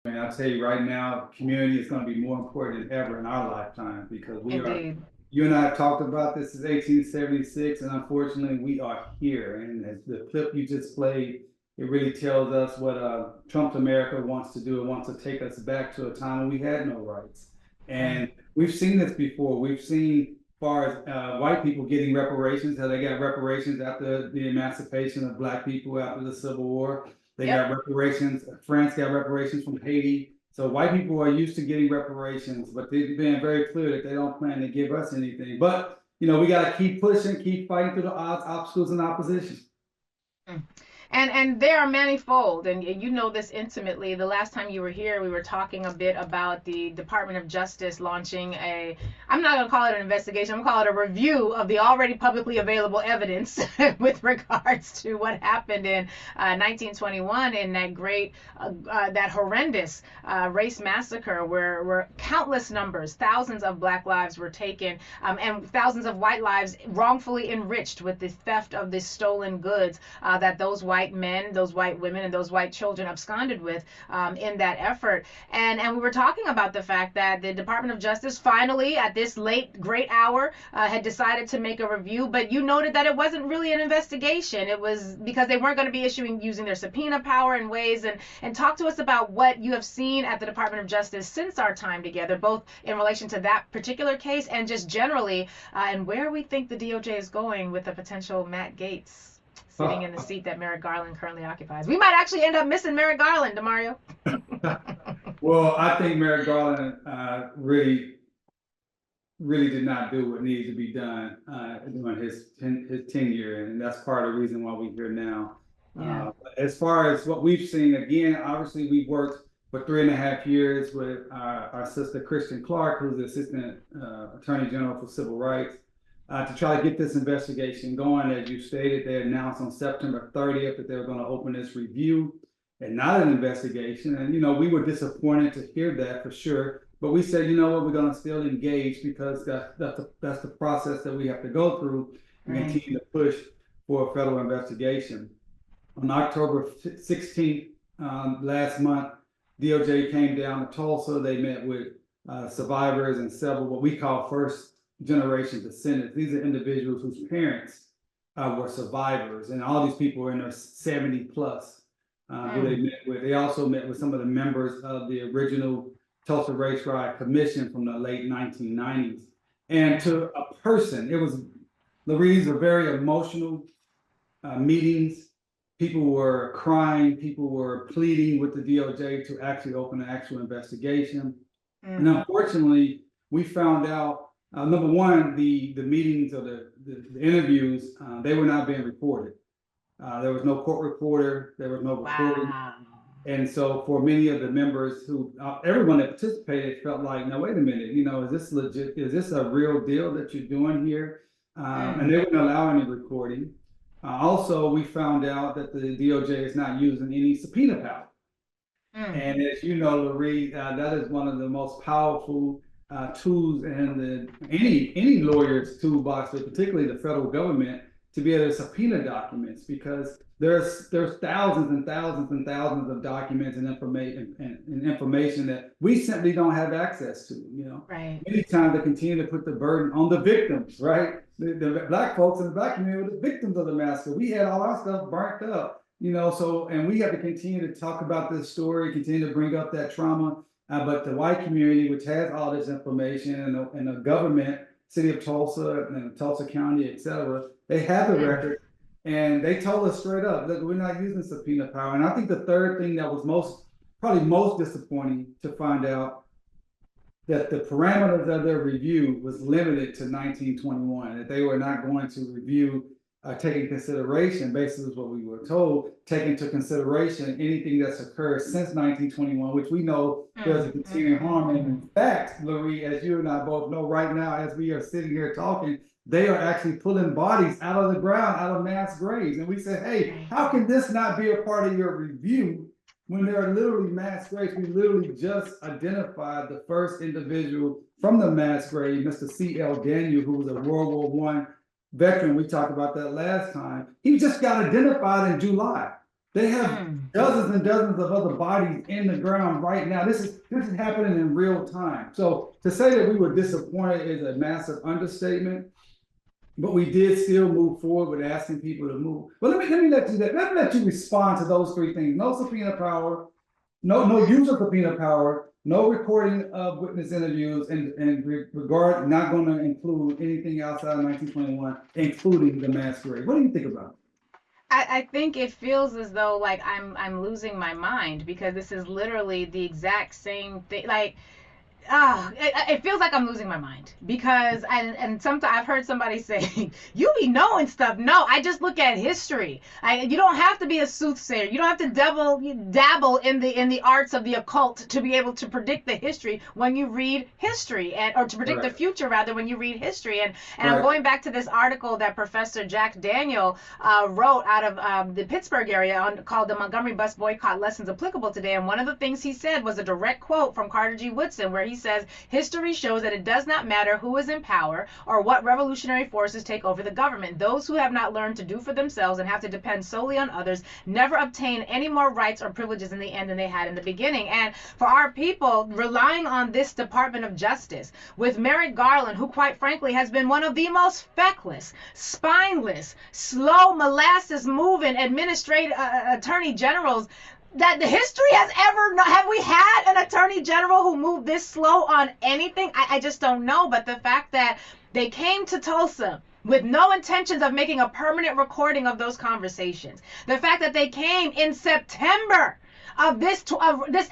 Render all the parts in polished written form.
And I'll tell you right now, community is going to be more important than ever in our lifetime because Indeed. you and I have talked about this since 1876, and unfortunately, we are here. And as the clip you just played, it really tells us what Trump's America wants to do. It wants to take us back to a time when we had no rights. Mm. And we've seen this before. We've seen, as far as white people getting reparations, how they got reparations after the emancipation of Black people after the Civil War. They Yep. got reparations. France got reparations from Haiti. So white people are used to getting reparations, but they've been very clear that they don't plan to give us anything. But we got to keep pushing, keep fighting through the odds, obstacles, and opposition. Mm. And they are manifold, and you know this intimately. The last time you were here, we were talking a bit about the Department of Justice launching a, I'm not going to call it an investigation, I'm going to call it a review of the already publicly available evidence with regards to what happened in 1921 in that that horrendous race massacre where countless numbers, thousands of Black lives were taken, and thousands of white lives wrongfully enriched with the theft of the stolen goods that those white men, those white women, and those white children absconded with in that effort. And we were talking about the fact that the Department of Justice finally, at this late great hour, had decided to make a review. But you noted that it wasn't really an investigation. It was because they weren't going to be using their subpoena power in ways. And talk to us about what you have seen at the Department of Justice since our time together, both in relation to that particular case and just generally, and where we think the DOJ is going with the potential Matt Gaetz sitting in the seat that Merrick Garland currently occupies. We might actually end up missing Merrick Garland, Damario. Well, I think Merrick Garland really did not do what needed to be done during his tenure, and that's part of the reason why we're here now. Yeah. As far as what we've seen, again, obviously we worked for 3.5 years with our sister Kristen Clark, who's the Assistant Attorney General for Civil Rights, to try to get this investigation going. As you stated, they announced on September 30th that they were going to open this review and not an investigation. And, we were disappointed to hear that for sure. But we said, you know what, we're going to still engage because that's the process that we have to go through and Right. continue to push for a federal investigation. On October 16th, last month, DOJ came down to Tulsa. They met with survivors and several what we call first generation descendants. These are individuals whose parents were survivors, and all these people were in their 70 plus. Who they met with. They also met with some of the members of the original Tulsa Race Riot Commission from the late 1990s. And to a person, it was Lurie's were very emotional meetings. People were crying. People were pleading with the DOJ to actually open an actual investigation. And unfortunately, we found out number one, the meetings or the interviews, they were not being recorded. There was no court reporter. There was no recording. Wow. And so for many of the members who, everyone that participated felt like, now, wait a minute, is this legit? Is this a real deal that you're doing here? And they wouldn't allow any recording. Also, we found out that the DOJ is not using any subpoena power. And as you know, Lurie, that is one of the most powerful tools in any lawyer's toolbox, but particularly the federal government, to be able to subpoena documents, because there's thousands and thousands and thousands of documents and information that we simply don't have access to. Right. Many times they continue to put the burden on the victims, right? The Black folks in the Black community were the victims of the massacre. We had all our stuff burnt up, so, and we have to continue to talk about this story, continue to bring up that trauma. But the white community, which has all this information, and the government, city of Tulsa and Tulsa County, et cetera, they have the record, and they told us straight up that we're not using subpoena power. And I think the third thing that was probably most disappointing to find out, that the parameters of their review was limited to 1921, that they were not going to review, taking consideration, basically is what we were told, take into consideration anything that's occurred since 1921, which we know there's a continuing harm. And in fact, Lurie, as you and I both know right now, as we are sitting here talking, they are actually pulling bodies out of the ground, out of mass graves. And we said, hey, how can this not be a part of your review when there are literally mass graves? We literally just identified the first individual from the mass grave, Mr. C.L. Daniel, who was a World War I veteran. We talked about that last time. He just got identified in July. They have dozens and dozens of other bodies in the ground right now. This is happening in real time. So to say that we were disappointed is a massive understatement. But we did still move forward with asking people to move. But let me let you respond to those three things. No subpoena power, no use of subpoena power, no recording of witness interviews, and regard not going to include anything outside of 1921, including the masquerade. What do you think about it? I think it feels as though like I'm losing my mind because this is literally the exact same thing. Like it feels like I'm losing my mind because and sometimes I've heard somebody say you be knowing stuff. No, I just look at history. You don't have to be a soothsayer. You don't have to dabble in the arts of the occult to be able to predict the history when you read history, and or to predict the future rather when you read history. And I'm going back to this article that Professor Jack Daniel wrote out of the Pittsburgh area called "The Montgomery Bus Boycott: Lessons Applicable Today." And one of the things he said was a direct quote from Carter G. Woodson, where he says, history shows that it does not matter who is in power or what revolutionary forces take over the government. Those who have not learned to do for themselves and have to depend solely on others never obtain any more rights or privileges in the end than they had in the beginning. And for our people, relying on this Department of Justice with Merrick Garland, who quite frankly has been one of the most feckless, spineless, slow, molasses moving administrative attorney generals that the history has ever have we had an attorney general who moved this slow on anything? I just don't know. But the fact that they came to Tulsa with no intentions of making a permanent recording of those conversations, the fact that they came in September of this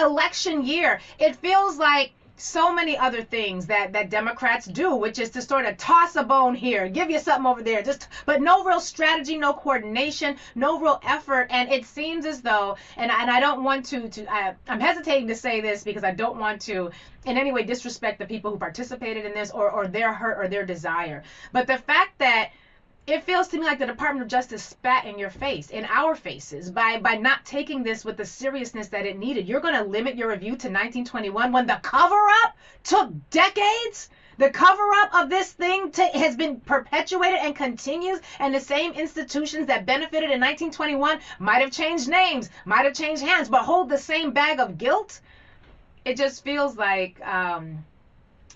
election year, it feels like so many other things that Democrats do, which is to sort of toss a bone here, give you something over there, but no real strategy, no coordination, no real effort. And it seems as though, and I don't want I'm hesitating to say this because I don't want to in any way disrespect the people who participated in this or their hurt or their desire. But the fact that it feels to me like the Department of Justice spat in your face, in our faces, by not taking this with the seriousness that it needed. You're going to limit your review to 1921 when the cover-up took decades? The cover-up of this thing has been perpetuated and continues, and the same institutions that benefited in 1921 might have changed names, might have changed hands, but hold the same bag of guilt? It just feels like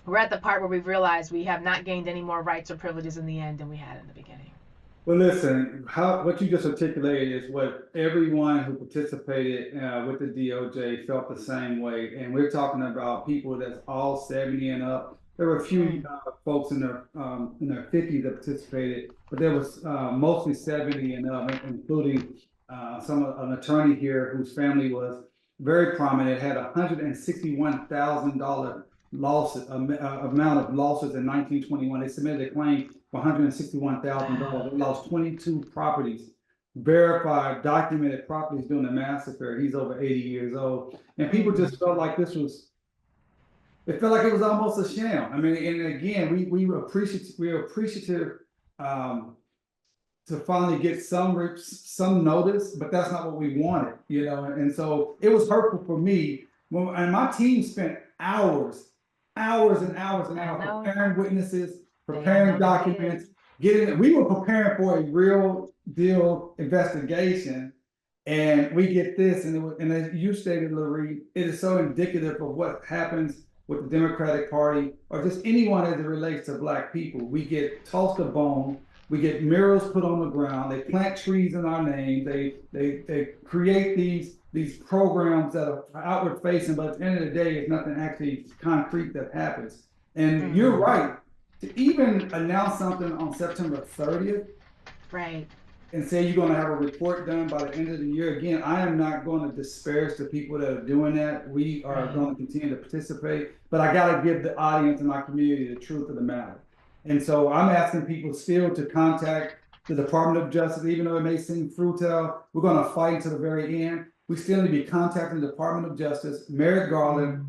we're at the part where we've realized we have not gained any more rights or privileges in the end than we had in the beginning. Well, listen, what you just articulated is what everyone who participated with the DOJ felt the same way. And we're talking about people that's all 70 and up. There were a few folks in their 50s that participated, but there was mostly 70 and up, including an attorney here whose family was very prominent, had $161,000 losses, amount of losses in 1921. They submitted a claim for $161,000. They lost 22 properties, verified, documented properties during the massacre. He's over 80 years old. And people just felt like it felt like it was almost a sham. I mean, and again, we were appreciative to finally get some notice, but that's not what we wanted, you know? And so it was hurtful for me. And my team spent hours and hours preparing witnesses, preparing documents, we were preparing for a real deal investigation, and we get this, and as you stated, Lurie, it is so indicative of what happens with the Democratic Party, or just anyone as it relates to Black people. We get tossed a bone, we get murals put on the ground, they plant trees in our name, they create these programs that are outward facing, but at the end of the day, it's nothing actually concrete that happens. And you're right, to even announce something on September 30th, right, and say you're going to have a report done by the end of the year. Again, I am not going to disparage the people that are doing that. We are going to continue to participate, but I got to give the audience and our community the truth of the matter. And so I'm asking people still to contact the Department of Justice, even though it may seem futile. We're going to fight to the very end. We still need to be contacting the Department of Justice, Merrick Garland,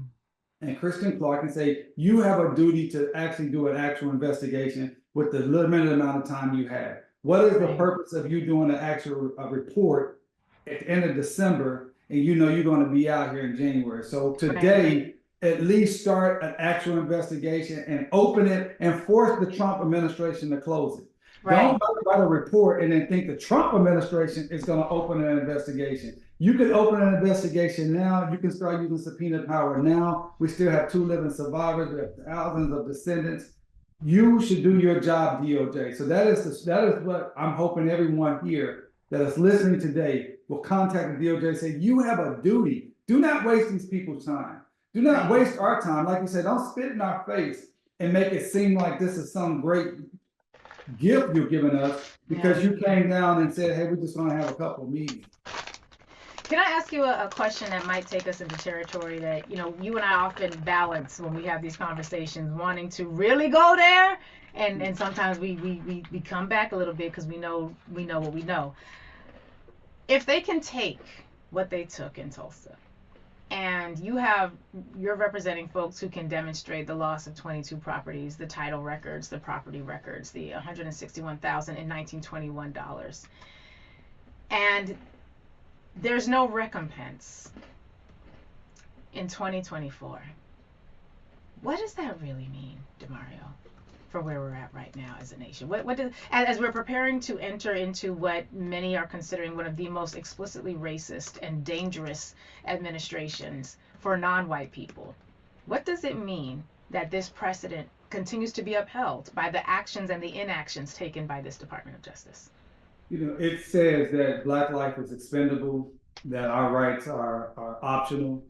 and Kristen Clark, and say, you have a duty to actually do an actual investigation with the limited amount of time you have. What is the purpose of you doing an actual report at the end of December, and you know you're going to be out here in January? So today, at least start an actual investigation and open it and force the Trump administration to close it. Right. Don't write a report and then think the Trump administration is going to open an investigation. You can open an investigation now. You can start using subpoena power now. We still have 2 living survivors. We have thousands of descendants. You should do your job, DOJ. So that is what I'm hoping everyone here that is listening today will contact the DOJ and say, you have a duty. Do not waste these people's time. Do not waste our time. Like you said, don't spit in our face and make it seem like this is some great gift you're giving us because you came down and said, hey, we're just going to have a couple of meetings. Can I ask you a question that might take us into territory that, you and I often balance when we have these conversations, wanting to really go there, and sometimes we come back a little bit because we know what we know. If they can take what they took in Tulsa, and you're representing folks who can demonstrate the loss of 22 properties, the title records, the property records, the $161,019.21, and there's no recompense in 2024. What does that really mean, Damario, for where we're at right now as a nation? What does, as we're preparing to enter into what many are considering one of the most explicitly racist and dangerous administrations for non-white people, what does it mean that this precedent continues to be upheld by the actions and the inactions taken by this Department of Justice? It says that Black life is expendable, that our rights are optional,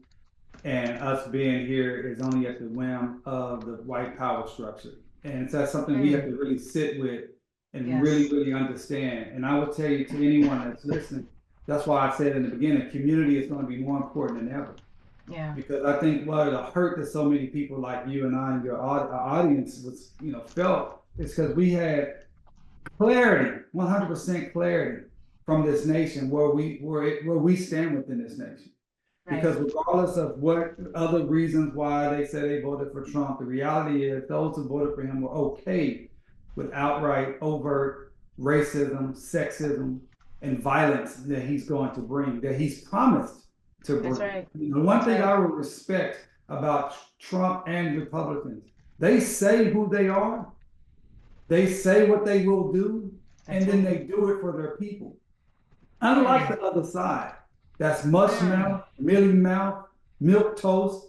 and us being here is only at the whim of the white power structure. And so that's something we have to really sit with and really, really understand. And I will tell you, to anyone that's listening, that's why I said in the beginning, community is going to be more important than ever. Yeah. Because I think the hurt that so many people like you and I and your audience was, felt is because we had clarity, 100% clarity from this nation where we stand within this nation. Right. Because regardless of what other reasons why they said they voted for Trump, the reality is those who voted for him were okay with outright overt racism, sexism, and violence that he's going to bring, that he's promised to bring. That's right. One thing I would respect about Trump and Republicans, they say who they are, they say what they will do, and then they do it for their people. Unlike the other side, that's mush mouth, mealy mouth, milk toast,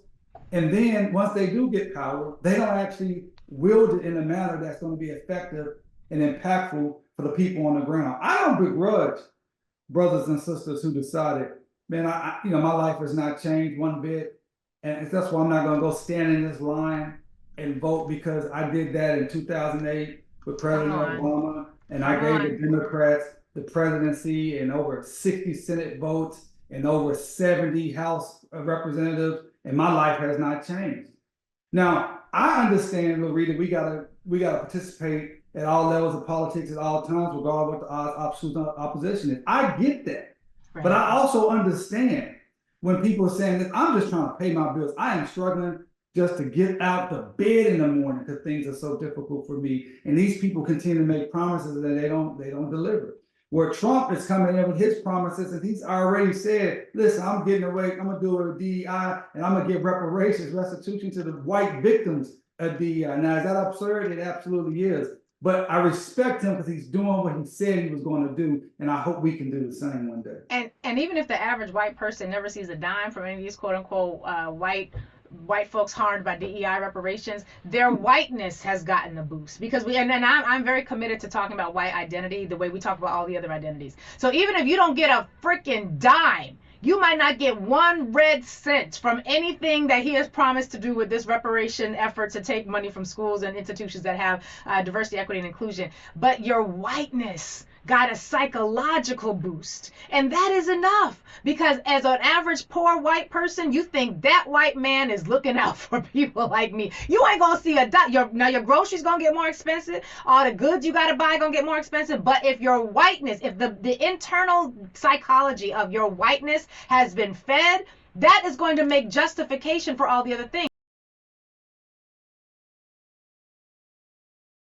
and then once they do get power, they don't actually wield it in a manner that's going to be effective and impactful for the people on the ground. I don't begrudge brothers and sisters who decided, man, my life has not changed one bit, and that's why I'm not going to go stand in this line and vote, because I did that in 2008 with President Obama, and I gave the Democrats the presidency and over 60 Senate votes and over 70 House representatives, and my life has not changed. Now, I understand, Lurie, we gotta participate at all levels of politics at all times, regardless of what the opposition is. I get that. Right. But I also understand when people are saying that I'm just trying to pay my bills. I am struggling just to get out the bed in the morning because things are so difficult for me. And these people continue to make promises that they don't deliver. Where Trump is coming in with his promises, and he's already said, listen, I'm getting away, I'm gonna do it with DEI, and I'm gonna give reparations, restitution to the white victims of DEI. Now, is that absurd? It absolutely is. But I respect him because he's doing what he said he was going to do, and I hope we can do the same one day. And even if the average white person never sees a dime from any of these quote unquote white folks harmed by DEI reparations, their whiteness has gotten a boost, because I'm very committed to talking about white identity the way we talk about all the other identities. So even if you don't get a freaking dime, you might not get 1 red cent from anything that he has promised to do with this reparation effort to take money from schools and institutions that have diversity, equity, and inclusion. But your whiteness got a psychological boost, and that is enough, because as an average poor white person, you think that white man is looking out for people like me. You ain't gonna see now your groceries gonna get more expensive, all the goods you gotta buy gonna get more expensive, but if your whiteness, if the internal psychology of your whiteness has been fed, that is going to make justification for all the other things.